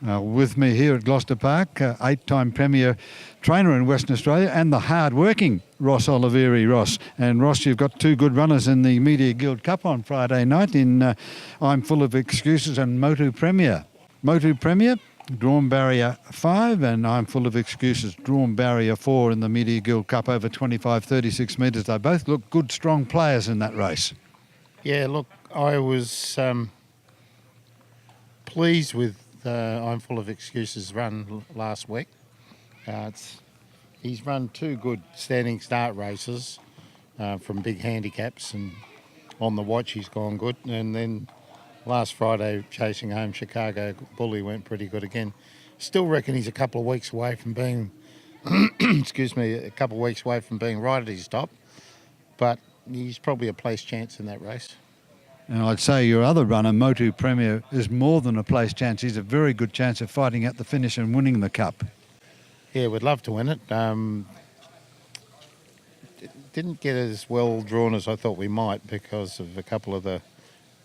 With me here at Gloucester Park, 8-time Premier trainer in Western Australia and the hard-working Ross Oliveri. Ross. And Ross, you've got two good runners in the Media Guild Cup on Friday night in I'm Full of Excuses and Motu Premier. Motu Premier, drawn barrier 5, and I'm Full of Excuses, drawn barrier 4 in the Media Guild Cup over 25-36 metres. They both look good, strong players in that race. Yeah, look, I was pleased with I'm Full of Excuses run last week. He's run two good standing start races from big handicaps, and on the watch he's gone good. And then last Friday, chasing home Chicago Bully, went pretty good again. Still reckon he's a couple of weeks away from being, a couple of weeks away from being right at his top, but he's probably a place chance in that race. And I'd say your other runner, Motu Premier, is more than a place chance. He's a very good chance of fighting at the finish and winning the Cup. Yeah, we'd love to win it. Didn't get as well drawn as I thought we might because of a couple of the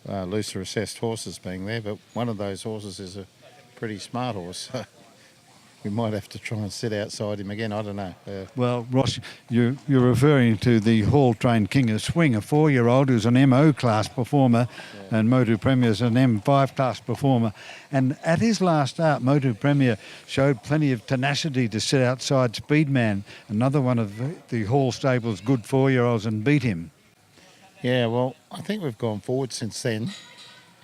looser assessed horses being there, but one of those horses is a pretty smart horse. We might have to try and sit outside him again. I don't know. Well, Ross, you're referring to the hall-trained King of Swing, a 4-year-old who's an MO class performer, yeah. And Motu Premier's an M5 class performer. And at his last start, Motu Premier showed plenty of tenacity to sit outside Speedman, another one of the Hall stable's good 4-year-olds, and beat him. Yeah, well, I think we've gone forward since then.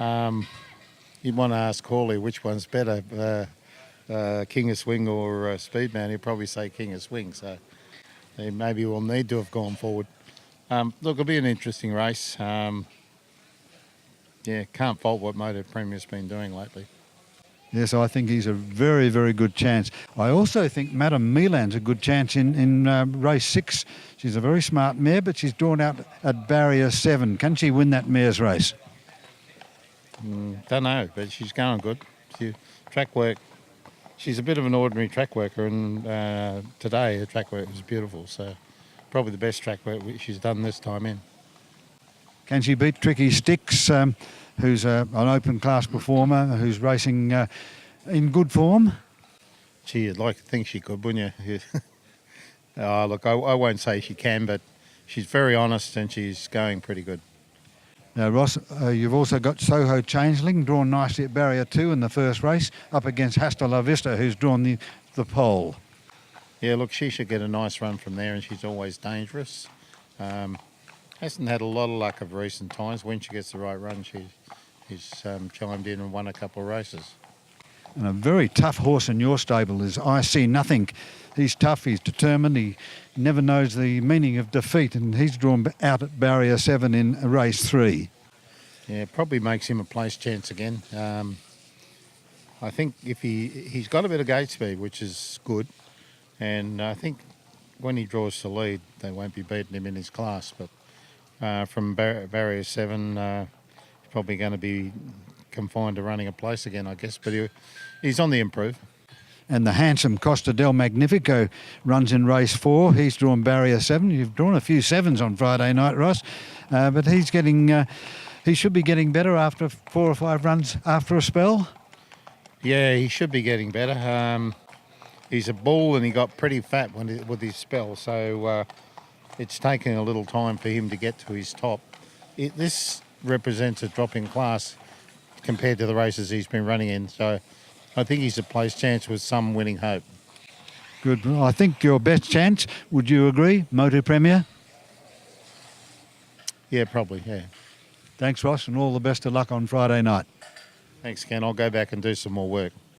You'd want to ask Hawley which one's better. King of Swing or Speedman, he'll probably say King of Swing, so maybe we'll need to have gone forward. Look, it'll be an interesting race. Can't fault what Motu Premier's been doing lately. Yes, I think he's a very, very good chance. I also think Madame Milan's a good chance in race 6. She's a very smart mare, but she's drawn out at barrier 7. Can she win that mare's race? Don't know, but she's going good. Track work. She's a bit of an ordinary track worker, and today her track work was beautiful, so probably the best track work she's done this time in. Can she beat Tricky Sticks, who's an open class performer, who's racing in good form? Gee, you'd like to think she could, wouldn't you? Look, I won't say she can, but she's very honest and she's going pretty good. Now, Ross, you've also got Soho Changeling, drawn nicely at barrier 2 in the first race, up against Hasta La Vista, who's drawn the pole. Yeah, look, she should get a nice run from there, and she's always dangerous. Hasn't had a lot of luck of recent times. When she gets the right run, she's chimed in and won a couple of races. And a very tough horse in your stable is I See Nothing. He's tough, he's determined, he never knows the meaning of defeat, and he's drawn out at barrier 7 in race 3. Yeah, probably makes him a place chance again. I think if he's got a bit of gate speed, which is good, and I think when he draws the lead, they won't be beating him in his class, but from barrier 7, he's probably going to be confined to running a place again, I guess, but he's on the improve. And the handsome Costa del Magnifico runs in race 4. He's drawn barrier 7. You've drawn a few 7s on Friday night, Ross, but he's getting. He should be getting better after 4 or 5 runs after a spell. Yeah, he should be getting better. He's a bull and he got pretty fat with his spell, so it's taking a little time for him to get to his top. This represents a drop in class compared to the races he's been running in, so I think he's a place chance with some winning hope. Good. Well, I think your best chance, would you agree, Motu Premier? Yeah, probably, yeah. Thanks, Ross, and all the best of luck on Friday night. Thanks, Ken. I'll go back and do some more work.